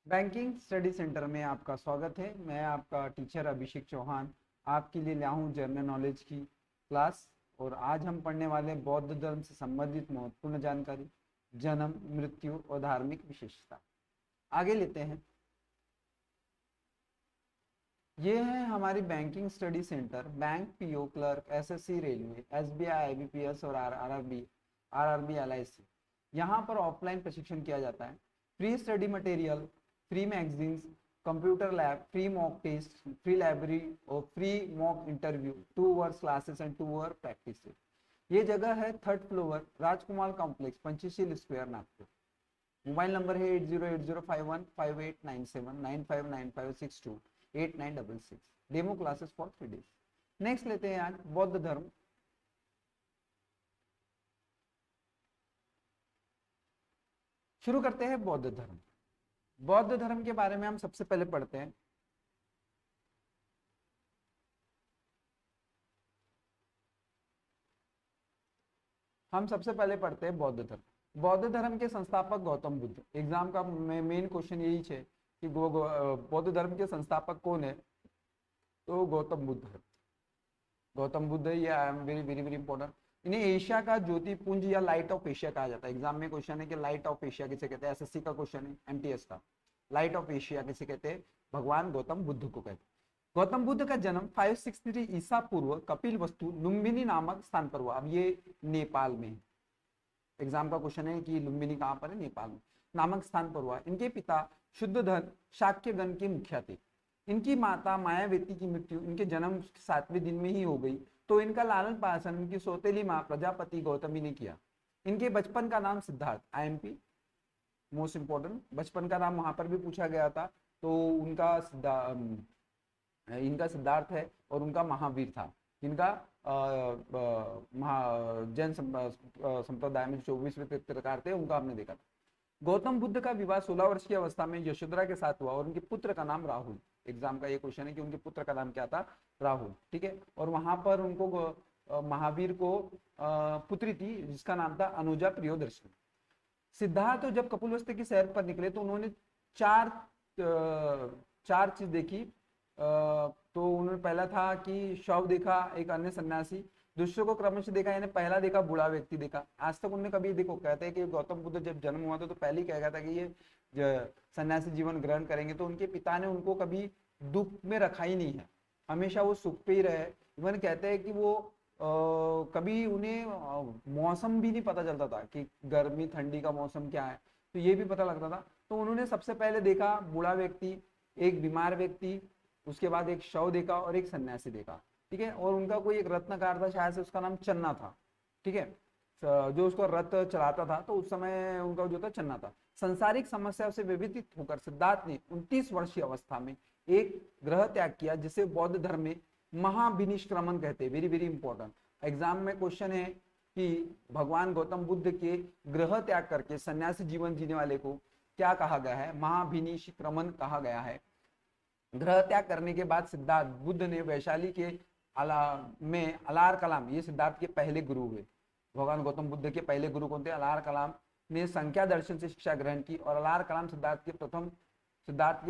Banking study centre में आपका स्वागत है। मैं आपका टीचर अभिषेक चौहान आपके लिए लाया हूँ जनरल नॉलेज की क्लास। और आज हम पढ़ने वाले हैं बौद्ध धर्म से संबंधित महत्वपूर्ण जानकारी, जन्म, मृत्यु और धार्मिक विशेषता। आगे लेते हैं। ये है हमारी banking study centre. Bank, PO clerk, SSC, railway, SBI, IBPS और आरआरबी, एलआईसी। यहाँ पर ऑफलाइन प्रशिक्षण किया जाता है। Free study material, free magazines, computer lab, free mock test, free library और free mock interview, 2 hours classes and 2 hour practice. ये जगह है 3rd floor, Rajkumar complex, Panchsheel square, Nagpur. Mobile number है 8080515897 9595628966। Demo classes for 3 days। Next लेते हैं आज बौद्ध धर्म। शुरू करते हैं बौद्ध धर्म। बौद्ध धर्म के बारे में हम सबसे पहले पढ़ते हैं। हम सबसे पहले पढ़ते हैं बौद्ध धर्म। बौद्ध धर्म के संस्थापक गौतम बुद्ध। एग्जाम का मेन क्वेश्चन यही है कि बौद्ध धर्म के संस्थापक कौन है, तो गौतम बुद्ध है। गौतम बुद्ध, ये I am very very very important. इन्हें एशिया का ज्योतिपुंज या लाइट ऑफ एशिया कहा जाता है। एग्जाम में क्वेश्चन है कि लाइट ऑफ एशिया किसे कहते हैं। एसएससी का क्वेश्चन है, एमटीएस का। लाइट ऑफ एशिया किसे कहते हैं? भगवान गौतम बुद्ध को कहते हैं। गौतम बुद्ध का जन्म 563 ईसा पूर्व कपिल वस्तु लुम्बिनी नामक स्थान पर हुआ। अब ये नेपाल में है। एग्जाम का क्वेश्चन है कि लुम्बिनी कहाँ पर है? नेपाल में। नामक स्थान पर हुआ। इनके पिता शुद्धोधन शाक्यगण के मुखिया थे। इनकी माता मायावती की मृत्यु इनके जन्म 7वें दिन में ही हो गई, तो इनका लालन पालन इनकी सौतेली माँ प्रजापति गौतमी ने किया। इनके बचपन का नाम सिद्धार्थ, आईएमपी मोस्ट इंपोर्टेंट, बचपन का नाम वहां पर भी पूछा गया था, तो इनका सिद्धार्थ है और उनका महावीर था। इनका जैन संप्रदाय में 24वें तीर्थंकर थे, उनका हमने देखा था। गौतम बुद्ध का विवाह 16 वर्ष की अवस्था में यशोधरा के साथ हुआ और उनके पुत्र का नाम राहुल। एग्जाम का ये क्वेश्चन है कि उनके पुत्र का नाम क्या था? राहुल। ठीक है। और वहां पर उनको महावीर को पुत्री थी जिसका नाम था अनुजा प्रियोदर्शनी। सिद्धार्थ जब कपिलवस्तु की सैर पर निकले तो उन्होंने चार चीज देखी। तो उन्होंने पहला था कि शव देखा, एक अन्य सन्यासी, दूसरे को क्रमशः देखा, यानी पहला देखा बूढ़ा व्यक्ति देखा। आज तक उन्होंने कभी, देखो कहते हैं कि गौतम बुद्ध जब जन्म हुआ था तो पहले ही कहा गया था कि ये सन्यासी जीवन ग्रहण करेंगे, तो उनके पिता ने उनको कभी दुख में रखा ही नहीं है, हमेशा वो सुख पे ही रहे। इवन कहते हैं कि वो कभी उन्हें मौसम भी नहीं पता चलता था कि गर्मी ठंडी का मौसम क्या है, तो ये भी पता लगता था। तो उन्होंने सबसे पहले देखा बूढ़ा व्यक्ति, एक बीमार व्यक्ति, उसके बाद एक शव देखा और एक सन्यासी देखा। ठीक है। और उनका कोई एक रत्नकार था, शायद से उसका नाम चन्ना था। ठीक है। जो उसको रथ चलाता था, तो उस समय उनका जो था चन्ना था। संसारिक समस्याओं से विभीत होकर सिद्धार्थ ने 29 वर्षीय अवस्था में एक ग्रह त्याग किया, जिसे बौद्ध धर्म में महाभिनिष्क्रमण कहते हैं। Very very important. एग्जाम में क्वेश्चन है कि भगवान गौतम बुद्ध के ग्रह त्याग करके सन्यासी जीवन जीने वाले को क्या कहा गया है? महाभिनिष्क्रमण कहा गया है। ग्रह त्याग करने के बाद सिद्धार्थ बुद्ध ने वैशाली के अलार कलाम, ये सिद्धार्थ के पहले गुरु हुए। भगवान गौतम बुद्ध के पहले गुरु कौन थे? अलार कलाम ने संख्या दर्शन से शिक्षा ग्रहण की और अलार कलाम सिद्धार्थ के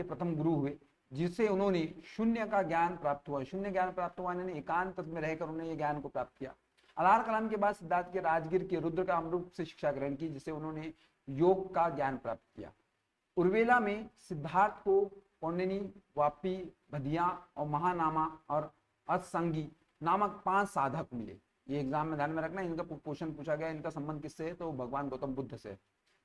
प्रथम गुरु हुए, जिससे उन्होंने शून्य का ज्ञान प्राप्त हुआ। शून्य ज्ञान प्राप्त हुआ, इन्होंने एकांत में रहकर उन्होंने ये ज्ञान को प्राप्त किया। अलार कलाम के बाद सिद्धार्थ के राजगीर के रुद्र का अमरूप से शिक्षा ग्रहण की, जिससे उन्होंने योग का ज्ञान प्राप्त किया। उर्वेला में सिद्धार्थ को कौंडिनी, वापी, भदिया और महानामा और असंगी नामक 5 साधक मिले। ये एग्जाम में ध्यान में रखना, इनका क्वेश्चन पूछा गया, इनका संबंध किससे है? तो भगवान गौतम बुद्ध से।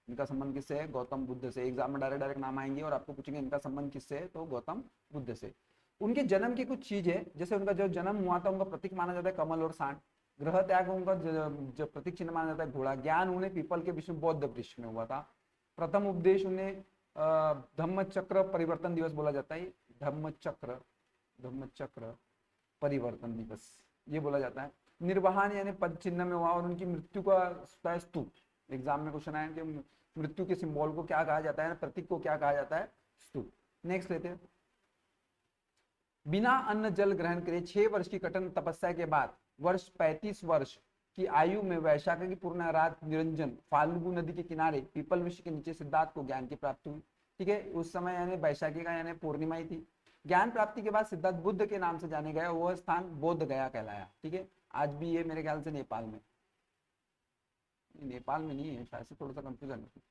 इनका संबंध किससे है? गौतम बुद्ध से। एग्जाम में डायरेक्ट नाम आएंगे और आपको पूछेंगे इनका संबंध किससे है, तो गौतम बुद्ध से। उनके जन्म की कुछ चीज है, जैसे उनका जो जन्म हुआ था उनका प्रतीक माना जाता है कमल और सांड। ग्रह त्याग उनका जो प्रतीक चिन्ह माना जाता है घोड़ा। ज्ञान उन्हें पीपल के विषय बौद्ध वृक्ष में हुआ था। प्रथम उपदेश उन्हें धम्म चक्र परिवर्तन दिवस बोला जाता है। धम्म चक्र परिवर्तन दिवस ये बोला जाता है। निर्वाहन यानी पद चिन्ह में हुआ और उनकी मृत्यु का स्तूप। एग्जाम में क्वेश्चन आया कि मृत्यु के सिंबल को क्या कहा जाता है, प्रतीक को क्या कहा जाता है? स्तूप। नेक्स्ट लेते हैं। बिना अन्न जल ग्रहण करे 6 वर्ष की कठिन तपस्या के बाद वर्ष 35 वर्ष की आयु में वैशाख की पूर्ण रात निरंजन फाल्गु नदी के किनारे पीपल वृक्ष के नीचे सिद्धार्थ को ज्ञान की प्राप्ति हुई। ठीक है, उस समय यानी बैशाखी का यानी पूर्णिमा ही थी। ज्ञान प्राप्ति के बाद सिद्धार्थ बुद्ध के नाम से जाने गए, वह स्थान बोध गया कहलाया। ठीक है, आज भी ये मेरे ख्याल से नेपाल में, नेपाल में नहीं है शायद से, थोड़ा सा कंफ्यूजन है।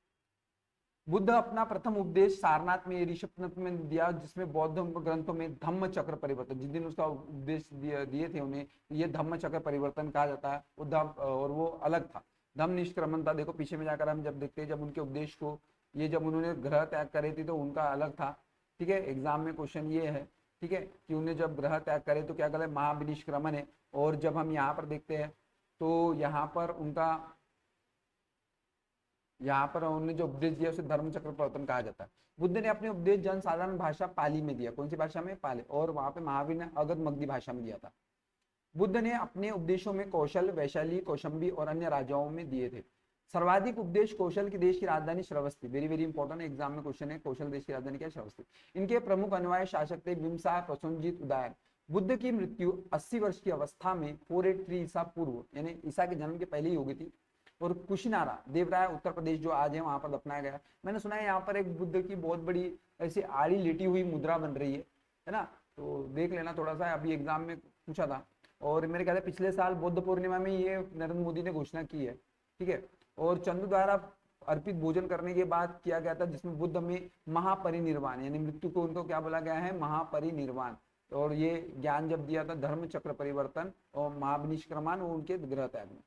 बुद्ध अपना प्रथम उपदेश सारनाथ में ऋषभनाथ में दिया, जिसमें बौद्ध ग्रंथों में धम्म चक्र परिवर्तन, जिस दिन उसका उपदेश दिए थे उन्हें, ये धम्म चक्र परिवर्तन कहा जाता है। वो धम्म और वो अलग था, धम्म निष्क्रमण था। देखो पीछे में जाकर हम जब देखते हैं, जब उनके उपदेश को, ये जब उन्होंने ग्रह त्याग करे थे तो उनका अलग था। ठीक है, एग्जाम में क्वेश्चन ये है, ठीक है, कि उन्हें जब ग्रह त्याग करे तो क्या करे, महाविनिष्क्रमण है। और जब हम यहाँ पर देखते हैं तो यहाँ पर उनका, यहाँ पर उन्होंने जो उपदेश दिया उसे धर्म चक्र परिवर्तन कहा जाता है। बुद्ध ने अपने उपदेश जन साधारण भाषा पाली में दिया। कौन सी भाषा में? पाली। और वहां पे महावीर ने अगध मगधी भाषा में दिया था। बुद्ध ने अपने उपदेशों में कौशल, वैशाली, कौशंबी और अन्य राजाओं में दिए थे। सर्वाधिक उपदेश कौशल की देश की राजधानी Shravasti, very very important exam में क्वेश्चन है, कौशल देश की राजधानी क्या है? श्रावस्ती। इनके प्रमुख अनुयायी शासक थे बिंबिसार, प्रसेनजीत, उदयन। बुद्ध की मृत्यु 80 वर्ष की अवस्था में 483 ईसा पूर्व, यानी ईसा के जन्म के पहले ही हो गई थी। और कुशीनारा देवराय उत्तर प्रदेश जो आज है वहां पर दफनाया गया। मैंने सुना है यहाँ पर एक बुद्ध की बहुत बड़ी ऐसी आड़ी लेटी हुई मुद्रा बन रही है ना, तो देख लेना थोड़ा सा, अभी एग्जाम में पूछा था। और मेरे ख्याल से पिछले साल बुद्ध पूर्णिमा में ये नरेंद्र मोदी ने घोषणा की है। ठीक है, और चंदू द्वारा अर्पित भोजन करने के बाद किया गया था, जिसमें बुद्ध में महापरिनिर्वाण यानी मृत्यु को उनको क्या बोला गया है? महापरिनिर्वाण। और ये ज्ञान जब दिया था धर्म चक्र परिवर्तन और महाविनिष्क्रमण, वो उनके ग्रह त्याग में।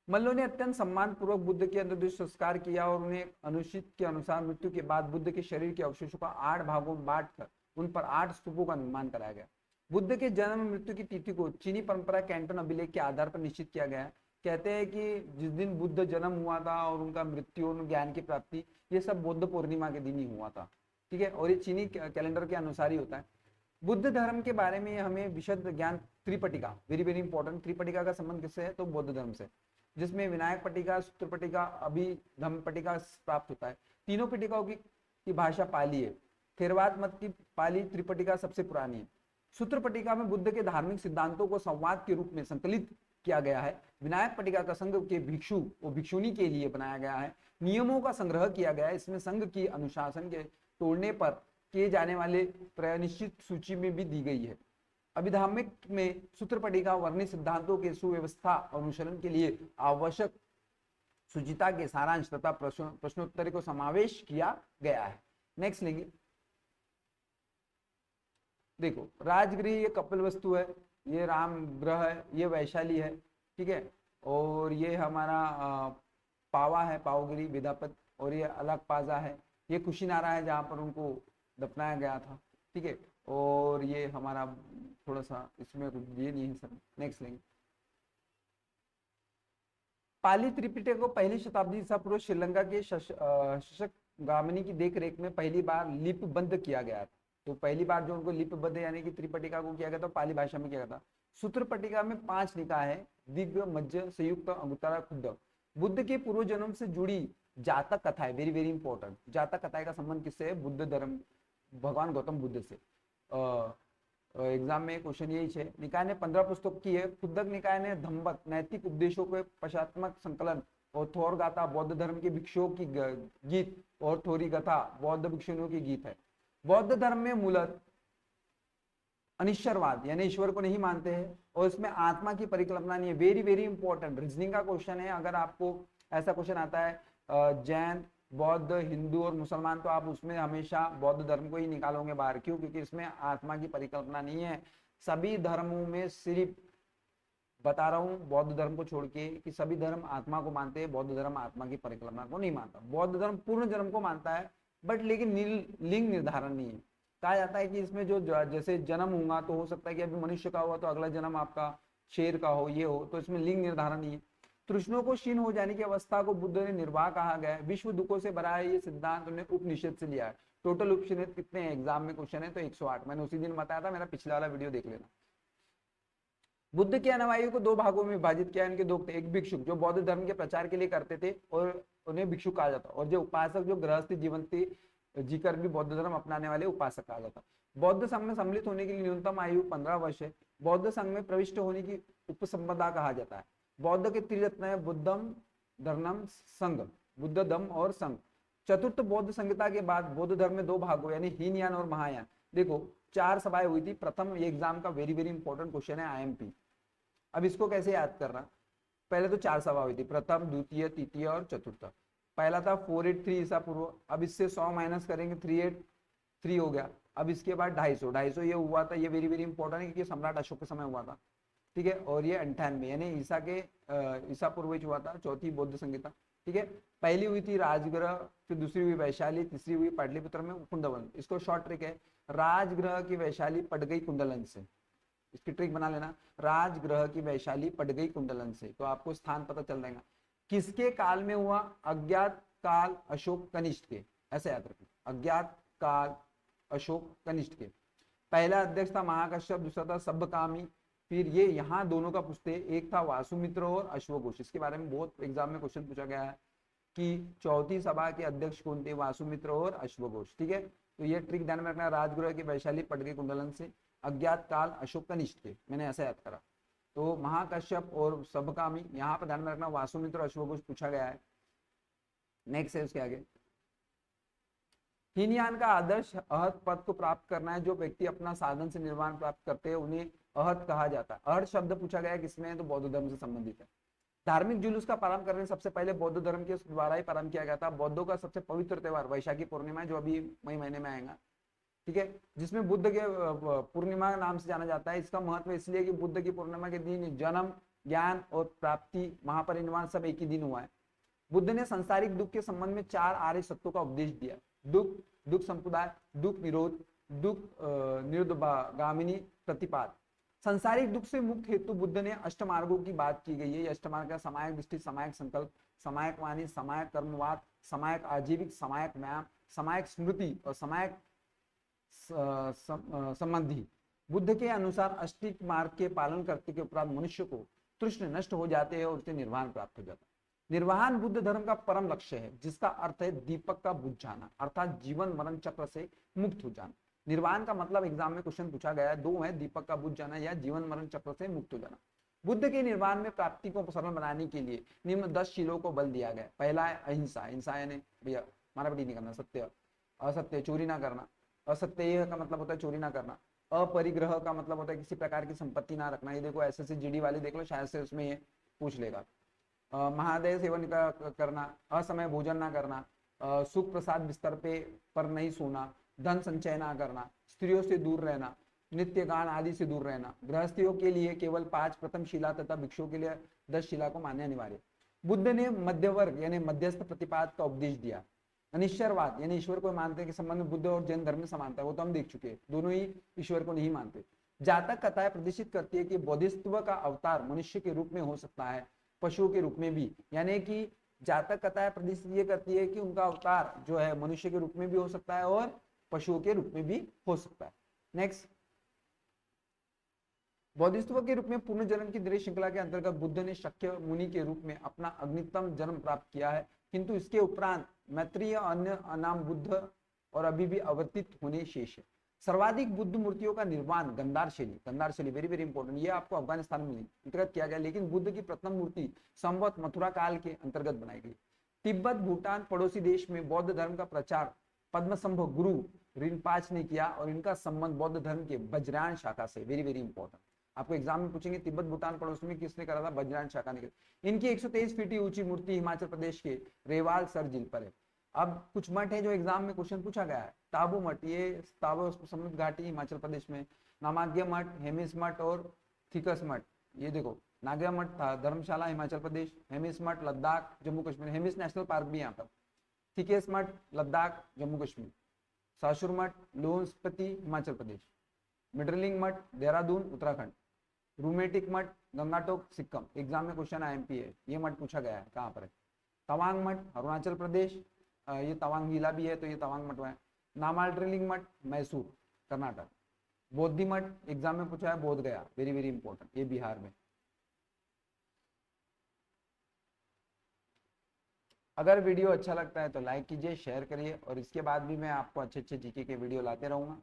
मल्लों ने अत्यंत सम्मान पूर्वक बुद्ध के अंदर संस्कार किया और उन्हें अनुचित के अनुसार मृत्यु के बाद बुद्ध के शरीर के अवशेषों को 8 भागों में बांटकर उन पर 8 स्तूपों का निर्माण कराया गया। बुद्ध के जन्म मृत्यु की तिथि को चीनी परंपरा कैंटन अभिलेख के आधार पर निश्चित किया गया है। कहते हैं कि जिस दिन बुद्ध जन्म हुआ था और उनका मृत्यु और ज्ञान की प्राप्ति, ये सब बुद्ध पूर्णिमा के दिन ही हुआ था। ठीक है, और ये चीनी कैलेंडर के अनुसार ही होता है। बुद्ध धर्म के बारे में हमें विशद ज्ञान त्रिपटिका, वेरी वेरी इंपॉर्टेंट, त्रिपटिका का संबंध किससे है? तो बौद्ध धर्म से, जिसमें विनायक पटिका, सूत्र पटिका, अभिधम्म पटिका प्राप्त होता है। तीनों पटिकाओं की भाषा पाली है। थेरवाद मत की पाली त्रिपटिका सबसे पुरानी है। सूत्र पटिका में बुद्ध के धार्मिक सिद्धांतों को संवाद के रूप में संकलित किया गया है। विनायक पटिका का संघ के भिक्षु व भिक्षुनी के लिए बनाया गया है। नियमों का संग्रह किया गया है। इसमें संघ की अनुशासन के तोड़ने पर किए जाने वाले प्रनिश्चित सूची में भी दी गई है। अभिधामिक में सूत्र पटिका वर्णित सिद्धांतों के सुव्यवस्था और अनुसरण के लिए आवश्यक सुचिता के सारांश तथा प्रश्नोत्तर को समावेश किया गया है। नेक्स्ट लेंगे, देखो राजगृह ये कपिल वस्तु है, ये राम ग्रह है, ये वैशाली है। ठीक है, और ये हमारा पावा है, पावगिरी विद्यापत, और ये अलग पाजा है, ये कुशीनारा है जहां पर उनको दफनाया गया था। ठीक है, और ये हमारा थोड़ा सा इसमें ये नहीं है सर, नेक्स्ट लेंगे। पाली त्रिपिटक को पहली शताब्दी ईसा पूर्व श्रीलंका के शशक गामिनी की देखरेख में पहली बार लिपिबद्ध किया गया था। तो पहली बार जो उनको लिपिबद्ध यानी कि त्रिपटिका को किया गया था पाली भाषा में किया गया था। सूत्र पटिका में 5 निकाय है, दिग्ग, मध्य, संयुक्त, अंगुत्तरा, खुद्द। बुद्ध के पूर्व जन्म से जुड़ी जातक कथाएं, वेरी वेरी इंपॉर्टेंट। जातक कथाएं का संबंध किससे है? बुद्ध धर्म, भगवान गौतम बुद्ध से। एग्जाम में क्वेश्चन यही है। निकाय ने 15 पुस्तक की है। खुद्दक निकाय ने धम्मक नैतिक उपदेशों के पश्चात्मक संकलन और थोर गाथा बौद्ध धर्म के भिक्षुओं की गीत और थोरी गाथा बौद्ध भिक्षुओं की गीत है। बौद्ध धर्म में मूलत अनिश्वरवाद यानी ईश्वर को नहीं मानते हैं और इसमें आत्मा की परिकल्पना नहीं है। वेरी वेरी इंपॉर्टेंट रीजनिंग का क्वेश्चन है। अगर आपको ऐसा क्वेश्चन आता है जैन, बौद्ध, हिंदू और मुसलमान, तो आप उसमें हमेशा बौद्ध धर्म को ही निकालोगे बाहर। क्यों? क्योंकि इसमें आत्मा की परिकल्पना नहीं है। सभी धर्मों में सिर्फ बता रहा हूं बौद्ध धर्म को छोड़ के कि सभी धर्म आत्मा को मानते हैं, बौद्ध धर्म आत्मा की परिकल्पना को नहीं मानता। बौद्ध धर्म पूर्ण जन्म को मानता है बट लेकिन लिंग निर्धारण नहीं है। कहा जाता है कि इसमें जो जैसे जन्म होगा तो हो सकता है कि अभी मनुष्य का हुआ तो अगला जन्म आपका शेर का हो, ये हो, तो इसमें लिंग निर्धारण नहीं है। तृष्णों को क्षीण हो जाने की अवस्था को बुद्ध ने निर्वाह कहा गया है। विश्व दुखों से भरा है, ये सिद्धांत उन्होंने उपनिषद से लिया है। टोटल उपनिषद कितने हैं? एग्जाम में क्वेश्चन है तो 108। मैंने उसी दिन बताया था, मेरा पिछला वाला वीडियो देख लेना। बुद्ध के अनुयायियों को 2 भागों में विभाजित किया। इनके 2 थे, एक भिक्षुक जो बौद्ध धर्म के प्रचार के लिए करते थे और उन्हें भिक्षुक कहा जाता, और जो उपासक जो गृहस्थी जीवन जीकर भी बौद्ध धर्म अपनाने वाले उपासक कहा जाता। बौद्ध संघ में सम्मिलित होने के लिए न्यूनतम आयु 15 वर्ष है। बौद्ध संघ में प्रविष्ट होने की उपसंपदा कहा जाता है। बौद्ध के त्रिरत्न है बुद्धम, धर्मम, संघ। बुद्ध, धम्म और संघ। चतुर्थ बौद्ध संहिता के बाद बौद्ध धर्म में दो भाग हुए, यानी हीनयान और महायान। देखो 4 सभाएं हुई थी। प्रथम, ये एग्जाम का वेरी वेरी इंपॉर्टेंट क्वेश्चन है, आईएमपी। अब इसको कैसे याद करना, पहले तो 4 सभा हुई थी, प्रथम, द्वितीय, तृतीय और चतुर्थ। पहला था 483 ईसा पूर्व। अब इससे 100 माइनस करेंगे, 383 हो गया। अब इसके बाद 250 ये हुआ था, ये वेरी वेरी इंपॉर्टेंट है क्योंकि सम्राट अशोक के समय हुआ था, ठीक है। और ये 98 यानी ईसा पूर्व हुआ था, चौथी बौद्ध संहिता, ठीक है। पहली हुई थी राजगृह, फिर दूसरी हुई वैशाली, तीसरी हुई पाटलिपुत्र में कुंदवन। इसको शॉर्ट ट्रिक है, राजगृह की वैशाली पट गई कुंडलन से, इसकी ट्रिक बना लेना, राजगृह की वैशाली पट गई कुंडलन से, तो आपको स्थान पता चल जाएगा। किसके काल में हुआ, अज्ञात काल अशोक कनिष्ठ के, ऐसे याद रखना, अज्ञात काल अशोक कनिष्ठ के। पहला अध्यक्ष था महाकश्यप, दूसरा था सब्बकामी। फिर ये यहाँ दोनों का पूछते, एक था वासुमित्र और अश्वघोष। इसके बारे में बहुत एग्जाम में क्वेश्चन पूछा गया है कि चौथी सभा के अध्यक्ष कौन थे, वासुमित्र और अश्वघोष, ठीक है। तो ये ट्रिक ध्यान में रखना, राजगृह की वैशाली पट गई कुंडलन से, अज्ञात काल अशोक कनिष्ठ के, मैंने ऐसा याद करा। तो महाकश्यप और सब्बकामी, यहाँ पर ध्यान में रखना वासुमित्र और अश्वघोष पूछा गया है। नेक्स्ट है उसके आगे, हीनयान का आदर्श अहत पद को प्राप्त करना है। जो व्यक्ति अपना साधन से निर्वाण प्राप्त करते हैं उन्हें अहत कहा जाता है। अहत शब्द पूछा गया है किसमें है, तो बौद्ध धर्म से संबंधित है। धार्मिक जुलूस का प्रारंभ करने सबसे पहले बौद्ध धर्म के द्वारा ही प्रारंभ किया गया था। बौद्धों का सबसे पवित्र त्योहार वैशाखी पूर्णिमा है, जो अभी मई महीने में आएगा, ठीक है, जिसमें बुद्ध के पूर्णिमा नाम से जाना जाता है। इसका महत्व इसलिए कि बुद्ध की पूर्णिमा के दिन जन्म, ज्ञान और प्राप्ति, महापरिनिर्वाण सब एक ही दिन हुआ है। बुद्ध ने संसारिक दुख के संबंध में 4 आर्य सत्यों का उपदेश दिया, दुख, दुख संप्रदाय, दुख निरोध, दुख निरुद्धगामिनी प्रतिपाद। संसारिक दुख से मुक्त हेतु बुद्ध ने अष्टमार्गों की बात की गई है। अष्टमार्ग का समायक दृष्टि, समायक संकल्प, समायक वाणी, समायक कर्मवाद, समायक आजीविक, समायक व्यायाम, समायक स्मृति और समायक संबंधी। बुद्ध के अनुसार अष्टिक मार्ग के पालन करते के उपरांत मनुष्य को तृष्ण नष्ट हो जाते हैं और उसे निर्वाण प्राप्त हो जाता है। निर्वाण बुद्ध धर्म का परम लक्ष्य है, जिसका अर्थ है दीपक का बुझ जाना, अर्थात जीवन मरण चक्र से मुक्त हो जाना। निर्वाण का मतलब एग्जाम में क्वेश्चन पूछा गया है, दो है, दीपक का बुझ जाना या जीवन मरण चक्र से मुक्त हो जाना। बुद्ध के निर्वाण में प्राप्ति को सरल बनाने के लिए निम्न 10 शीलों को बल दिया गया। पहला है अहिंसा, अहिंसा यानी भैया मारामारी नहीं करना, सत्य, असत्य, चोरी ना करना। असत्य का मतलब होता है चोरी ना करना। अपरिग्रह का मतलब होता है किसी प्रकार की संपत्ति ना रखना। ये देखो एसएससी जीडी वाले देख लो, शायद से उसमें ये पूछ लेगा। महादेव सेवन करना, असमय भोजन ना करना, सुख प्रसाद बिस्तर पर नहीं सोना, धन संचय ना करना, स्त्रियों से दूर रहना, नित्य गान आदि से दूर रहना। गृहस्थियों के लिए केवल 5 प्रथम शिला तथा भिक्षुओं के लिए 10 शिला को मानना अनिवार्य। बुद्ध ने मध्यवर्ग यानी मध्यस्थ प्रतिपाद का उपदेश दिया। अनिश्वरवाद यानी ईश्वर को मानते के संबंध में बुद्ध और जैन धर्म में समानता है, वो तो हम देख चुके हैं, दोनों ही ईश्वर को नहीं मानते। जातक कथाएं प्रदर्शित करती है कि बोधिसत्व का अवतार मनुष्य के रूप में हो सकता है, पशुओं के रूप में भी। यानी कि जातक कथाएं प्रदर्शित ये करती है कि उनका अवतार जो है मनुष्य के रूप में भी हो सकता है और पशुओं के रूप में भी हो सकता है। नेक्स्ट, बोधिसत्व के रूप में पूर्ण जन्म की दृढ़ श्रृंखला के अंतर्गत बुद्ध ने शक्य मुनि के रूप में अपना अग्नितम जन्म प्राप्त किया है, किंतु इसके उपरांत मैत्रेय अन्य अनाम बुद्ध और अभी भी अवर्तित होने शेष है। सर्वाधिक बुद्ध मूर्तियों का निर्माण गंधार शैली वेरी वेरी इंपॉर्टेंट, ये आपको अफगानिस्तान में अंतर्गत किया गया, लेकिन बुद्ध की प्रथम मूर्ति संवत मथुरा काल के अंतर्गत बनाई गई। तिब्बत भूटान पड़ोसी देश में बौद्ध धर्म का प्रचार पद्मसंभव गुरु रिनपाच ने किया और इनका संबंध बौद्ध धर्म के वज्रयान शाखा से, वेरी वेरी इंपॉर्टेंट, आपको एग्जाम में पूछेंगे तिब्बत भूटान पड़ोस में किसने करा था, वज्रयान शाखा ने। इनकी 123 फीट ऊंची मूर्ति हिमाचल प्रदेश के रेवाल सर झील पर है। अब कुछ मठ है जो एग्जाम में क्वेश्चन पूछा गया है। ताबू मठ, ये ताबू समुद्र घाटी हिमाचल प्रदेश में, नामाग्य मठ, हेमिस मठ और थिकस मठ, ये देखो नाग्या मठ था धर्मशाला हिमाचल प्रदेश, हेमिस मठ लद्दाख जम्मू कश्मीर, हेमिस नेशनल पार्क भी यहाँ पर, थिकेस मठ लद्दाख जम्मू कश्मीर, सासुर मठ लोन स्पति हिमाचल प्रदेश, मिडरलिंग मठ देहरादून उत्तराखंड, रूमेटिक मठ गंगाटोक सिक्किम। एग्जाम में क्वेश्चन आईएमपी है, ये मठ पूछा गया है कहाँ पर है। तवांग मठ अरुणाचल प्रदेश, ये तवांग जिला भी है तो ये तवांग मठ है। नामालड्रिलिंग मठ मैसूर कर्नाटक। बौद्धि मठ एग्जाम में पूछा है बोध गया, वेरी वेरी इंपॉर्टेंट, ये बिहार में। अगर वीडियो अच्छा लगता है तो लाइक कीजिए, शेयर करिए, और इसके बाद भी मैं आपको अच्छे अच्छे जीके के वीडियो लाते रहूंगा।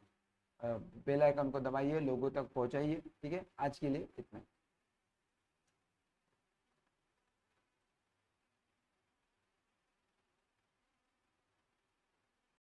बेल आइकन को दबाइए, लोगों तक पहुंचाइए, ठीक है। आज के लिए इतना ही।